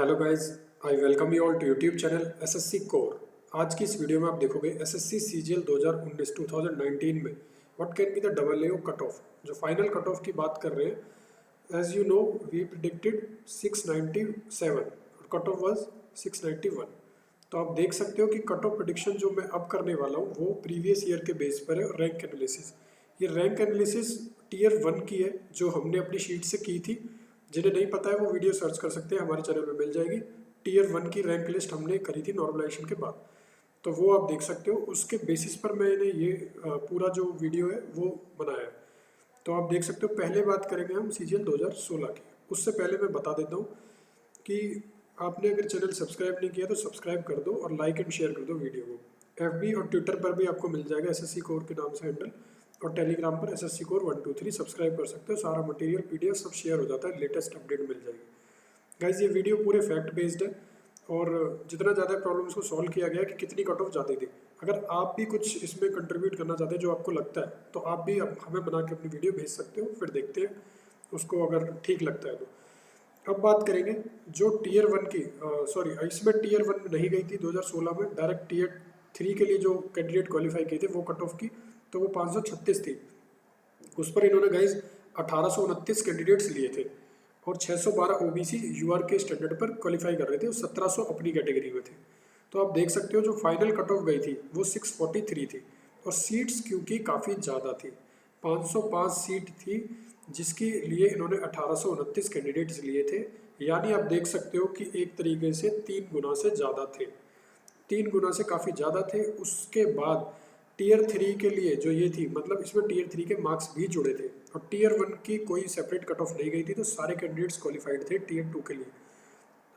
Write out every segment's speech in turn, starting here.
Hello guys, I welcome you all to YouTube channel SSC core. आज की इस video में आप देखोगे एसएससी सीजीएल 2019 में what can be the double AO cut off. जो फाइनल कट ऑफ की बात कर रहे हैं, as you know we predicted 697 और कट ऑफ वाज 691। तो आप देख सकते हो कि कट ऑफ प्रिडिक्शन जो मैं अब करने वाला हूँ वो प्रीवियस ईयर के बेस पर है। रैंक एनालिसिस, ये रैंक एनालिसिस टीयर 1 की है जो हमने अपनी शीट से की थी। जिन्हें नहीं पता है वो वीडियो सर्च कर सकते हैं, हमारे चैनल में मिल जाएगी। टीयर 1 की रैंक लिस्ट हमने करी थी नॉर्मलाइजेशन के बाद, तो वो आप देख सकते हो। उसके बेसिस पर मैंने ये पूरा जो वीडियो है वो बनाया है। तो आप देख सकते हो, पहले बात करेंगे हम सीजीएल 2016 की। उससे पहले मैं बता देता हूँ कि आपने अगर चैनल सब्सक्राइब नहीं किया तो सब्सक्राइब कर दो और लाइक एंड शेयर कर दो वीडियो को। एफबी और ट्विटर पर भी आपको मिल जाएगा एसएससी कोर के नाम से हैंडल, और टेलीग्राम पर एसएससी कोर 123 सब्सक्राइब कर सकते हो। सारा मटेरियल पीडीएफ सब शेयर हो जाता है, लेटेस्ट अपडेट मिल जाएगी। गाइज ये वीडियो पूरे फैक्ट बेस्ड है और जितना ज़्यादा प्रॉब्लम्स को सॉल्व किया गया है कि कितनी कट ऑफ जाती थी। अगर आप भी कुछ इसमें कंट्रीब्यूट करना चाहते हैं जो आपको लगता है तो आप भी हमें बना के अपनी वीडियो भेज सकते हो, फिर देखते हैं उसको अगर ठीक लगता है तो। अब बात करेंगे जो टीयर 1 की इसमें टीयर 1 में नहीं गई थी 2016 में, डायरेक्ट टीयर 3 के लिए जो कैंडिडेट क्वालिफाई किए थे वो कट ऑफ की, तो वो 536 थी। उस पर इन्होंने गाइज 1829 कैंडिडेट्स लिए थे और 612 ओबीसी यूआर के स्टैंडर्ड पर क्वालिफाई कर रहे थे और 1700 अपनी कैटेगरी में थे। तो आप देख सकते हो जो फाइनल कट ऑफ गई थी वो 643 थी और सीट्स क्योंकि काफ़ी ज़्यादा थी, 505 सीट थी जिसके लिए इन्होंने 1829 कैंडिडेट्स लिए थे। यानी आप देख सकते हो कि एक तरीके से 3 गुना से ज़्यादा थे, 3 गुना से काफ़ी ज़्यादा थे। उसके बाद टीयर 3 के लिए जो ये थी, मतलब इसमें टीयर 3 के मार्क्स भी जुड़े थे और टीयर 1 की कोई सेपरेट कट ऑफ नहीं गई थी, तो सारे कैंडिडेट्स क्वालिफाइड थे टीयर 2 के लिए।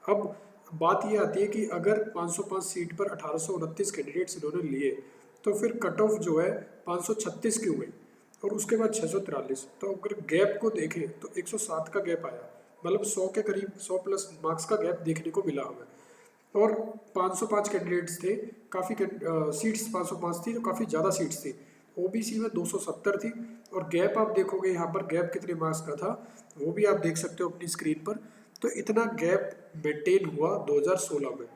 अब बात ये आती है कि अगर 505 सीट पर 1829 कैंडिडेट्स इन्होंने लिए तो फिर कट ऑफ जो है 536 क्यों गई और उसके बाद 643। तो अगर गैप को देखें तो 107 का गैप आया, मतलब 100 के करीब, 100 प्लस मार्क्स का गैप देखने को मिला हमें। और 505 कैंडिडेट्स थे, काफ़ी सीट्स 505 थी तो काफ़ी ज़्यादा सीट्स थी। ओबीसी में 270 थी और गैप आप देखोगे यहाँ पर गैप कितने मार्क्स का था वो भी आप देख सकते हो अपनी स्क्रीन पर। तो इतना गैप मेंटेन हुआ 2016 में।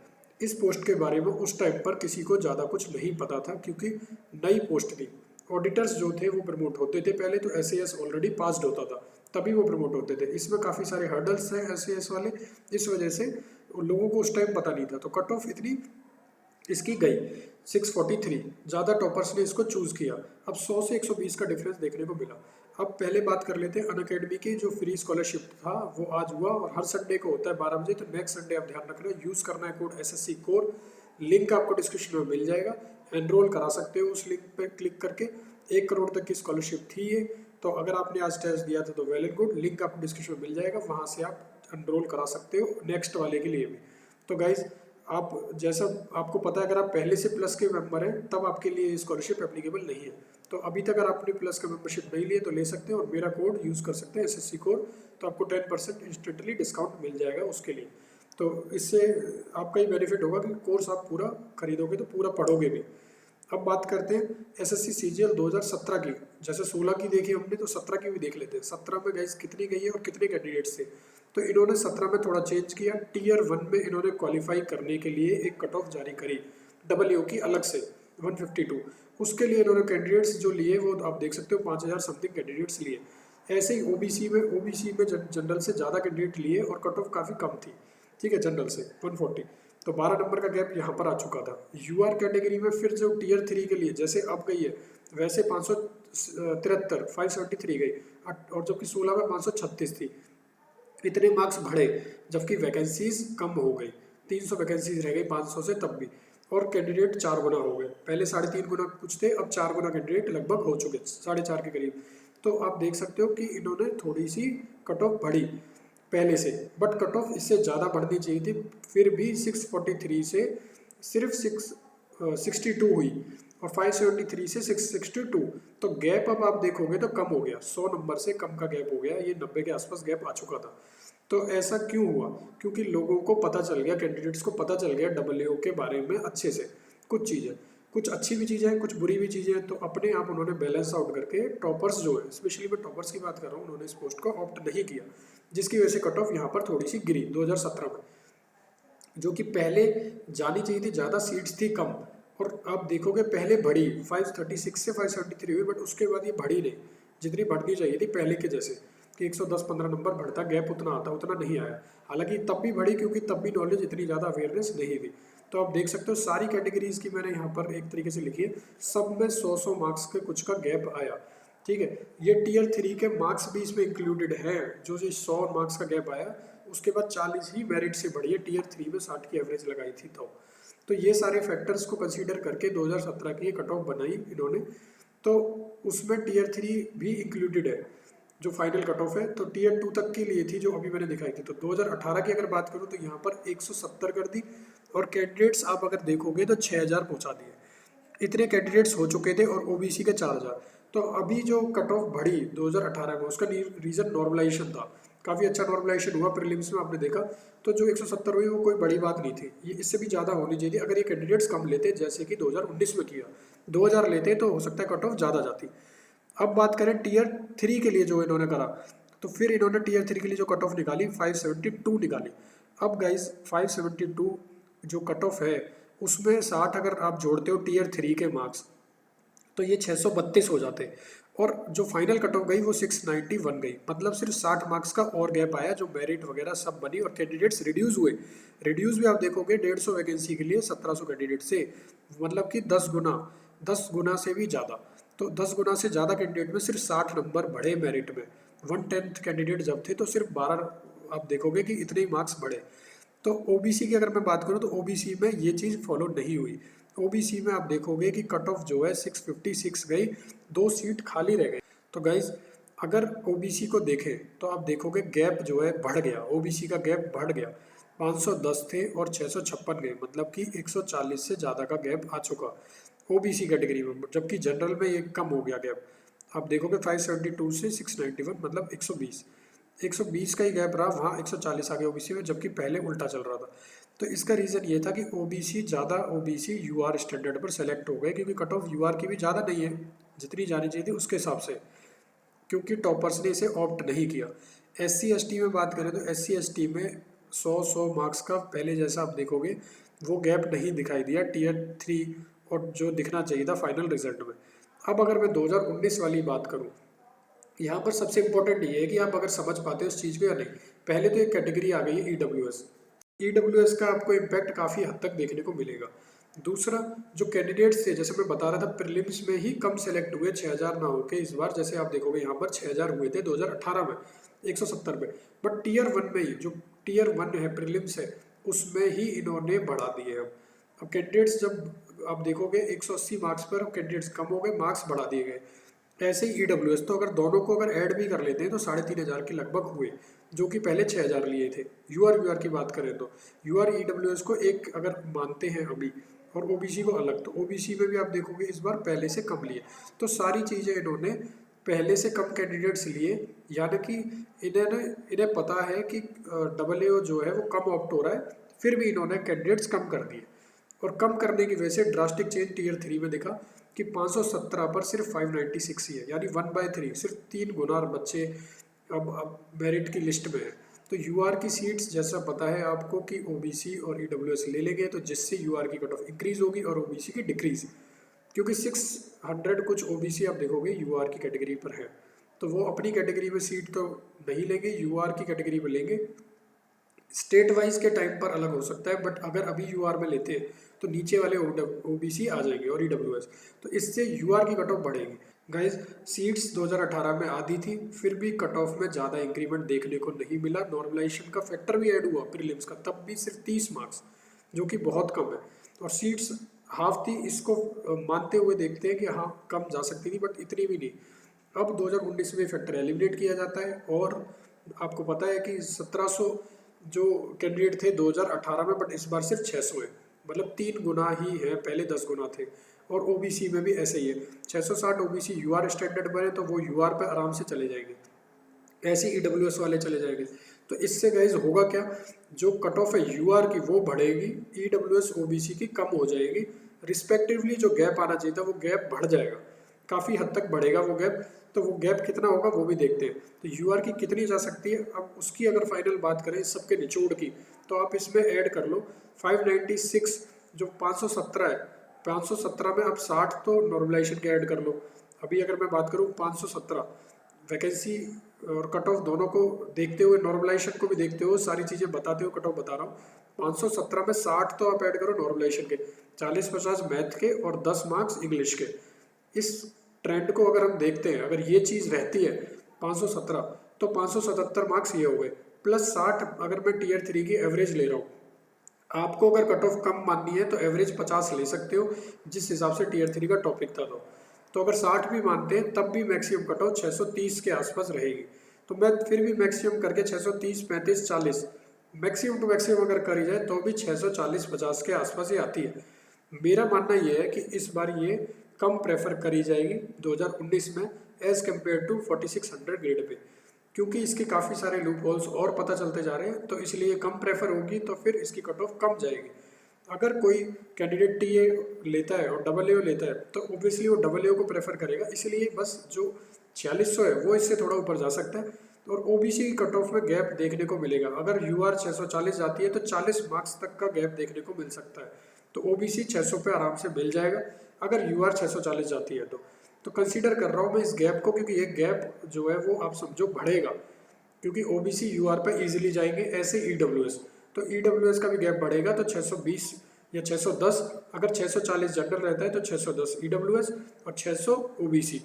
इस पोस्ट के बारे में उस टाइम पर किसी को ज़्यादा कुछ नहीं पता था क्योंकि नई पोस्ट थी। ऑडिटर्स जो थे वो प्रमोट होते थे पहले, तो एसएएस ऑलरेडी पास्ड होता था तभी वो प्रमोट होते थे। इसमें काफ़ी सारे हर्डल्स हैं एसएएस वाले, इस वजह से लोगों को उस टाइम पता नहीं था। तो कट ऑफ इतनी इसकी गई 643, ज़्यादा टॉपर्स ने इसको चूज़ किया। अब 100 से 120 का डिफरेंस देखने को मिला। अब पहले बात कर लेते हैं अनअकैडमी की जो फ्री स्कॉलरशिप था वो आज हुआ और हर संडे को होता है 12 बजे। तो नेक्स्ट संडे आप ध्यान रखना, यूज़ करना है कोड एसएससी कोर। लिंक आपको डिस्क्रिप्शन में मिल जाएगा, एनरोल करा सकते हो उस लिंक पर क्लिक करके। 1 करोड़ तक की स्कॉलरशिप थी ये, तो अगर आपने आज टेस्ट दिया था तो वेल एंड गुड। लिंक आपको डिस्क्रिप्शन में मिल जाएगा, वहाँ से आप एनरोल करा सकते हो नेक्स्ट वाले के लिए भी। तो गाइज आप जैसा आपको पता है, अगर आप पहले से प्लस के मेंबर हैं तब आपके लिए स्कॉलरशिप एप्लीकेबल नहीं है। तो अभी तक अगर आपने प्लस का मेंबरशिप नहीं लिए तो ले सकते हैं और मेरा कोड यूज़ कर सकते हैं एसएससी कोड, तो आपको 10% इंस्टेंटली डिस्काउंट मिल जाएगा उसके लिए। तो इससे आपका ही बेनिफिट होगा कि कोर्स आप पूरा खरीदोगे तो पूरा पढ़ोगे भी। अब बात करते हैं एसएससी सीजीएल 2017 की। जैसे 16 की देखी हमने तो 17 की भी देख लेते हैं। 17 में गाइस कितनी गई है और कितने कैंडिडेट्स थे। तो इन्होंने 17 में थोड़ा चेंज किया। टीयर 1 में इन्होंने क्वालिफाई करने के लिए एक कट ऑफ जारी करी डब्ल्यू की अलग से 152। उसके लिए इन्होंने कैंडिडेट्स जो लिए वो आप देख सकते हो 5000 समथिंग कैंडिडेट्स लिए। ऐसे ही ओबीसी में जनरल से ज़्यादा कैंडिडेट लिए और कट ऑफ काफ़ी कम थी, ठीक है, जनरल से 140। तो 12 नंबर का गैप यहाँ पर आ चुका था। यूआर कैटेगरी में फिर जो टीयर 3 के लिए जैसे अब गई है वैसे 573 गई और जबकि 16 में 536 थी। इतने मार्क्स बढ़े जबकि वैकेंसीज कम हो गई, 300 वैकेंसीज रह गई 500 से तब भी, और कैंडिडेट 4 गुना हो गए। पहले 3.5 गुना कुछ थे, अब 4 गुना कैंडिडेट लगभग हो चुके, 4.5 के करीब। तो आप देख सकते हो कि इन्होंने थोड़ी सी कट ऑफ बढ़ी पहले से, बट कट ऑफ इससे ज़्यादा बढ़नी चाहिए थी। फिर भी 643 से सिर्फ 62 हुई और 573 से 662। तो गैप अब आप देखोगे तो कम हो गया, 100 नंबर से कम का गैप हो गया, ये 90 के आसपास गैप आ चुका था। तो ऐसा क्यों हुआ? क्योंकि लोगों को पता चल गया, कैंडिडेट्स को पता चल गया डब्ल्यूओ के बारे में अच्छे से। कुछ चीज़ें, कुछ अच्छी भी चीज़ें हैं, कुछ बुरी भी चीज़ें हैं, तो अपने आप उन्होंने बैलेंस आउट करके टॉपर्स जो है, स्पेशली मैं टॉपर्स की बात कर रहा हूँ, उन्होंने इस पोस्ट को ऑप्ट नहीं किया, जिसकी वजह से कट ऑफ यहाँ पर थोड़ी सी गिरी 2017 में। जो कि पहले जानी चाहिए थी, ज़्यादा सीट्स थी कम, और आप देखोगे पहले बढ़ी 536 से 573 हुई, बट उसके बाद ये बढ़ी नहीं जितनी बढ़नी चाहिए थी पहले के जैसे कि 110-15 नंबर बढ़ता, गैप उतना आता, उतना नहीं आया। हालांकि तब भी बढ़ी क्योंकि तब भी नॉलेज इतनी ज़्यादा अवेयरनेस नहीं थी। तो आप देख सकते हो सारी कैटेगरीज की मैंने यहाँ पर एक तरीके से लिखी है, सब में 100 मार्क्स के कुछ का गैप आया। ठीक है, ये टीयर 3 के मार्क्स भी इसमें इंक्लूडेड हैं, जो 100 मार्क्स का गैप आया उसके बाद 40 ही मेरिट से बढ़ी है, टीयर 3 में 60 की एवरेज लगाई थी। तो ये सारे फैक्टर्स को कंसीडर करके 2017 की ये कट ऑफ बनाई इन्होंने। तो उसमें टीयर 3 भी इंक्लूडेड है जो फाइनल कट ऑफ है। तो टीयर 2 तक के लिए थी जो अभी मैंने दिखाई थी। तो 2018 की अगर बात करूँ तो यहाँ पर 170 कर दी, और कैंडिडेट्स आप अगर देखोगे तो 6000 पहुँचा दिए, इतने कैंडिडेट्स हो चुके थे, और ओबीसी के 4000। तो अभी जो कट ऑफ बढ़ी 2018 में उसका रीज़न नॉर्मलाइजेशन था, काफ़ी अच्छा नॉर्मलाइजेशन हुआ प्रीलिम्स में आपने देखा। तो जो 170 हुई वो कोई बड़ी बात नहीं थी, ये इससे भी ज़्यादा होनी चाहिए थी अगर ये कैंडिडेट्स कम लेते जैसे कि 2019 में किया, 2000 लेते तो हो सकता है कट ऑफ ज़्यादा जाती। अब बात करें टीयर 3 के लिए जो इन्होंने करा, तो फिर इन्होंने टीयर 3 के लिए जो कट ऑफ निकाली 572 निकाली। अब गाइज 572 जो कट ऑफ है उसमें 60 अगर आप जोड़ते हो टीयर 3 के मार्क्स तो ये 632 हो जाते, और जो फाइनल कट ऑफ गई वो 691 गई, मतलब सिर्फ 60 मार्क्स का और गैप आया, जो मेरिट वगैरह सब बनी और कैंडिडेट्स रिड्यूस हुए। रिड्यूस भी आप देखोगे 150 वैकेंसी के लिए 1700 कैंडिडेट से, मतलब कि 10 गुना से भी ज़्यादा। तो 10 गुना से ज़्यादा कैंडिडेट में सिर्फ 60 नंबर बढ़े मेरिट में। 1/10 कैंडिडेट जब थे तो सिर्फ 12 आप देखोगे कि इतने ही मार्क्स बढ़े। तो ओबीसी की अगर मैं बात करूँ तो ओबीसी में ये चीज़ फॉलो नहीं हुई। ओबीसी में आप देखोगे कि कट ऑफ जो है 656 गई, 2 सीट खाली रह गई। तो गाइज अगर ओबीसी को देखें तो आप देखोगे गैप जो है बढ़ गया, ओबीसी का गैप बढ़ गया, 510 थे और 656 गए, मतलब कि 140 से ज़्यादा का गैप आ चुका ओबीसी कैटेगरी में, जबकि जनरल में ये कम हो गया गैप। आप देखोगे 572 से 691, मतलब 120 का ही गैप रहा, वहाँ 140 आ गया ओबीसी में, जबकि पहले उल्टा चल रहा था। तो इसका रीज़न ये था कि ओबीसी ज़्यादा ओबीसी यूआर स्टैंडर्ड पर सेलेक्ट हो गए, क्योंकि कट ऑफ यूआर की भी ज़्यादा नहीं है जितनी जानी चाहिए थी उसके हिसाब से, क्योंकि टॉपर्स ने इसे ऑप्ट नहीं किया। एससी एसटी में बात करें तो एससी एसटी में 100 मार्क्स का पहले जैसा आप देखोगे वो गैप नहीं दिखाई दिया टीयर 3 और जो दिखना चाहिए था फाइनल रिजल्ट में। अब अगर मैं 2019 वाली बात करूँ, यहाँ पर सबसे इम्पोर्टेंट ये है कि आप अगर समझ पाते हो इस चीज़ को या नहीं। पहले तो एक कैटेगरी आ गई है ईडब्ल्यूएस का आपको इम्पैक्ट काफ़ी हद तक देखने को मिलेगा। दूसरा, जो कैंडिडेट्स थे जैसे मैं बता रहा था प्रीलिम्स में ही कम सेलेक्ट हुए, 6000 ना होके इस बार, जैसे आप देखोगे यहाँ पर 6000 हुए थे 2018 में 170 पे, बट टीयर 1 में ही जो टीयर 1 है प्रीलिम्स है उसमें ही इन्होंने बढ़ा दिए। अब कैंडिडेट्स जब आप देखोगे 180 मार्क्स पर कैंडिडेट्स कम हो गए, मार्क्स बढ़ा दिए गए। ऐसे ही ईडब्ल्यूएस, तो अगर दोनों को अगर ऐड भी कर लेते हैं तो 3500 के लगभग हुए, जो कि पहले 6000 लिए थे। यूआर की बात करें तो यूआर ईडब्ल्यूएस को एक अगर मानते हैं अभी, और ओबीसी को अलग, तो ओबीसी में भी आप देखोगे इस बार पहले से कम लिए। तो सारी चीज़ें इन्होंने पहले से कम कैंडिडेट्स लिए, यानी कि इन्हें पता है कि AA जो है वो कम ऑप्ट हो रहा है, फिर भी इन्होंने कैंडिडेट्स कम कर दिए। और कम करने की वजह से ड्रास्टिक चेंज टीयर 3 में दिखा कि 517 पर सिर्फ 596 ही है, यानी 1/3, सिर्फ 3 गुना बच्चे अब मेरिट की लिस्ट में है। तो यूआर की सीट्स जैसा पता है आपको कि ओबीसी और ईडब्ल्यूएस ले लेंगे, तो जिससे यूआर की कट ऑफ इंक्रीज होगी और ओबीसी की डिक्रीज, क्योंकि 600 कुछ ओबीसी आप देखोगे यूआर की कैटेगरी पर है, तो वो अपनी कैटेगरी में सीट तो नहीं लेंगे, यूआर की कैटेगरी में लेंगे। स्टेट वाइज के टाइम पर अलग हो सकता है, बट अगर अभी यूआर में लेते हैं तो नीचे वाले ओबीसी आ जाएंगे और ईडब्ल्यूएस, तो इससे यूआर की कट ऑफ बढ़ेगी। गाइज सीट्स 2018 में आधी थी, फिर भी कट ऑफ में ज़्यादा इंक्रीमेंट देखने को नहीं मिला। नॉर्मलाइजेशन का फैक्टर भी ऐड हुआ प्रीलिम्स का, तब भी सिर्फ 30 मार्क्स, जो कि बहुत कम है, और सीट्स हाफ थी, इसको मानते हुए देखते हैं कि हाँ कम जा सकती थी, बट इतनी भी नहीं। अब 2019 में फैक्टर एलिमिनेट किया जाता है, और आपको पता है कि 1700 जो कैंडिडेट थे 2018 में, बट इस बार सिर्फ 600 है, मतलब 3 गुना ही है, पहले 10 गुना थे। और ओबीसी में भी ऐसे ही है, 660 ओबीसी यूआर स्टैंडर्ड पर है, तो वो यूआर पे आराम से चले जाएंगे, ऐसे ईडब्ल्यूएस वाले चले जाएंगे। तो इससे गाइज होगा क्या, जो कट ऑफ है यूआर की वो बढ़ेगी, ईडब्ल्यूएस ओबीसी की कम हो जाएगी, रिस्पेक्टिवली जो गैप आना चाहिए था वो गैप बढ़ जाएगा, काफ़ी हद तक बढ़ेगा वो गैप। तो वो गैप कितना होगा वो भी देखते हैं। तो यूआर की कितनी जा सकती है, अब उसकी अगर फाइनल बात करें सबके निचोड़ की, तो आप इसमें ऐड कर लो 596 जो 517 है, 517 में आप 60 तो नॉर्मलाइजेशन के ऐड कर लो। अभी अगर मैं बात करूँ 517 वैकेंसी और कट ऑफ दोनों को देखते हुए, नॉर्मलाइजेशन को भी देखते हुए, सारी चीज़ें बताते हुए कट ऑफ बता रहा हूँ। 517 में 60 तो आप ऐड करो नॉर्मलाइजेशन के, 40-50 मैथ के और 10 मार्क्स इंग्लिश के। इस ट्रेंड को अगर हम देखते हैं, अगर ये चीज़ रहती है 517 तो 577 मार्क्स ये हो गए, प्लस 60 अगर मैं टीयर 3 की एवरेज ले रहा हूँ। आपको अगर कट ऑफ कम माननी है तो एवरेज 50 ले सकते हो, जिस हिसाब से टीयर 3 का टॉपिक था। तो अगर 60 भी मानते हैं तब भी मैक्सिमम कट ऑफ 630 के आसपास रहेगी। तो मैं फिर भी मैक्सिमम करके 630, 35, 40 मैक्सिमम टू मैक्सिमम अगर करी जाए तो भी 640-50 के आसपास ही आती है। मेरा मानना यह है कि इस बार ये कम प्रेफर करी जाएगी 2019 में as compare to 4600 grade pay, क्योंकि इसके काफ़ी सारे लूप होल्स और पता चलते जा रहे हैं, तो इसलिए कम प्रेफर होगी, तो फिर इसकी कट ऑफ कम जाएगी। अगर कोई कैंडिडेट टीए लेता है और डबल ए लेता है तो ऑब्वियसली वो डबल ए को प्रेफर करेगा, इसलिए बस जो 4600 है वो इससे थोड़ा ऊपर जा सकता है। और ओबीसी की कट ऑफ में गैप देखने को मिलेगा। अगर यूआर 640 जाती है तो 40 मार्क्स तक का गैप देखने को मिल सकता है, तो ओबीसी 600 पे आराम से मिल जाएगा अगर यूआर 640 जाती है तो कंसीडर कर रहा हूँ मैं इस गैप को, क्योंकि ये गैप जो है वो आप समझो बढ़ेगा, क्योंकि ओबीसी यूआर पे इजीली जाएंगे। ऐसे ईडब्ल्यूएस, तो ईडब्ल्यूएस का भी गैप बढ़ेगा, तो 620 या 610, अगर 640 जनरल रहता है तो 610 ईडब्ल्यूएस और 600 ओबीसी,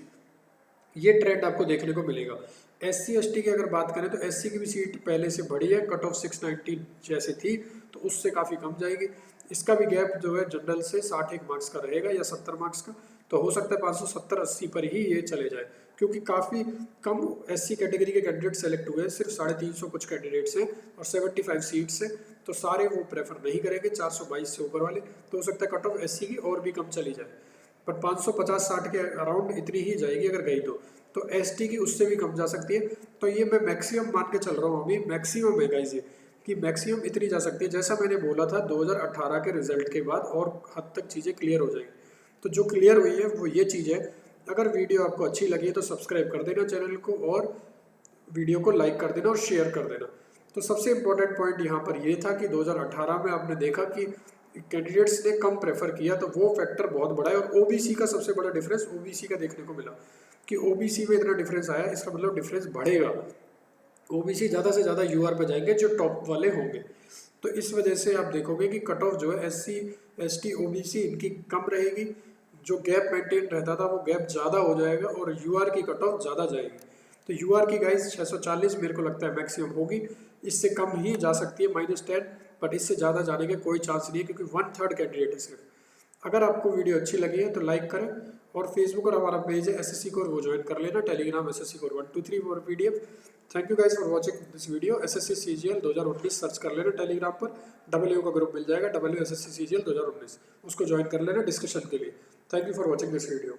ये ट्रेंड आपको देखने को मिलेगा। एससी एसटी की अगर बात करें तो एससी की भी सीट पहले से बढ़ी है, कट ऑफ 619 जैसे थी तो उससे काफ़ी कम जाएगी। इसका भी गैप जो है जनरल से 61 मार्क्स का रहेगा या 70 मार्क्स का, तो हो सकता है 570-80 पर ही ये चले जाए, क्योंकि काफ़ी कम एससी कैटेगरी के कैंडिडेट सेलेक्ट हुए हैं, सिर्फ 350 कुछ कैंडिडेट्स हैं और 75 सीट्स हैं, तो सारे वो प्रेफर नहीं करेंगे 422 से ऊपर वाले, तो हो सकता है कट ऑफ एससी की और भी कम चली जाए, पर 550-60 के अराउंड इतनी ही जाएगी अगर गई तो एसटी की उससे भी कम जा सकती है। तो ये मैं मैक्सिमम मान के चल रहा हूँ, अभी मैक्सिमम है गाइस ये, कि मैक्सिमम इतनी जा सकती है। जैसा मैंने बोला था 2018 के रिजल्ट के बाद और हद तक चीज़ें क्लियर हो जाएंगी, तो जो क्लियर हुई है वो ये चीज़ है। अगर वीडियो आपको अच्छी लगी है तो सब्सक्राइब कर देना चैनल को और वीडियो को लाइक कर देना और शेयर कर देना। तो सबसे इम्पोर्टेंट पॉइंट यहाँ पर ये था कि 2018 में आपने देखा कि कैंडिडेट्स ने कम प्रेफर किया, तो वो फैक्टर बहुत बड़ा है। और ओबीसी का सबसे बड़ा डिफरेंस ओबीसी का देखने को मिला कि ओबीसी में इतना डिफरेंस आया, इसका मतलब डिफरेंस बढ़ेगा। ओबीसी ज़्यादा से ज़्यादा यूआर पे जाएंगे जो टॉप वाले होंगे, तो इस वजह से आप देखोगे कि कट ऑफ जो है एससी एसटी ओबीसी इनकी कम रहेगी, जो गैप मेंटेन रहता था वो गैप ज़्यादा हो जाएगा और यूआर की कट ऑफ ज़्यादा जाएगी। तो यूआर की गाइस 640 मेरे को लगता है मैक्सिमम होगी, इससे कम ही जा सकती है -10, बट इससे ज़्यादा जाने के कोई चांस नहीं है, क्योंकि 1/3 कैंडिडेट है सिर्फ। अगर आपको वीडियो अच्छी लगी है तो लाइक करें, और फेसबुक और हमारा पेज है एसएससी कोर, वो ज्वाइन कर लेना। Telegram SSC core 123 for PDF. Thank you guys for watching this video. SSC CGL 2019 search कर लेना टेलीग्राम पर, डब्ल्यू का ग्रुप मिल जाएगा, डब्ल्यू एसएससी सीजीएल 2019, उसको ज्वाइन कर लेना डिस्कशन के लिए। Thank you for watching this video.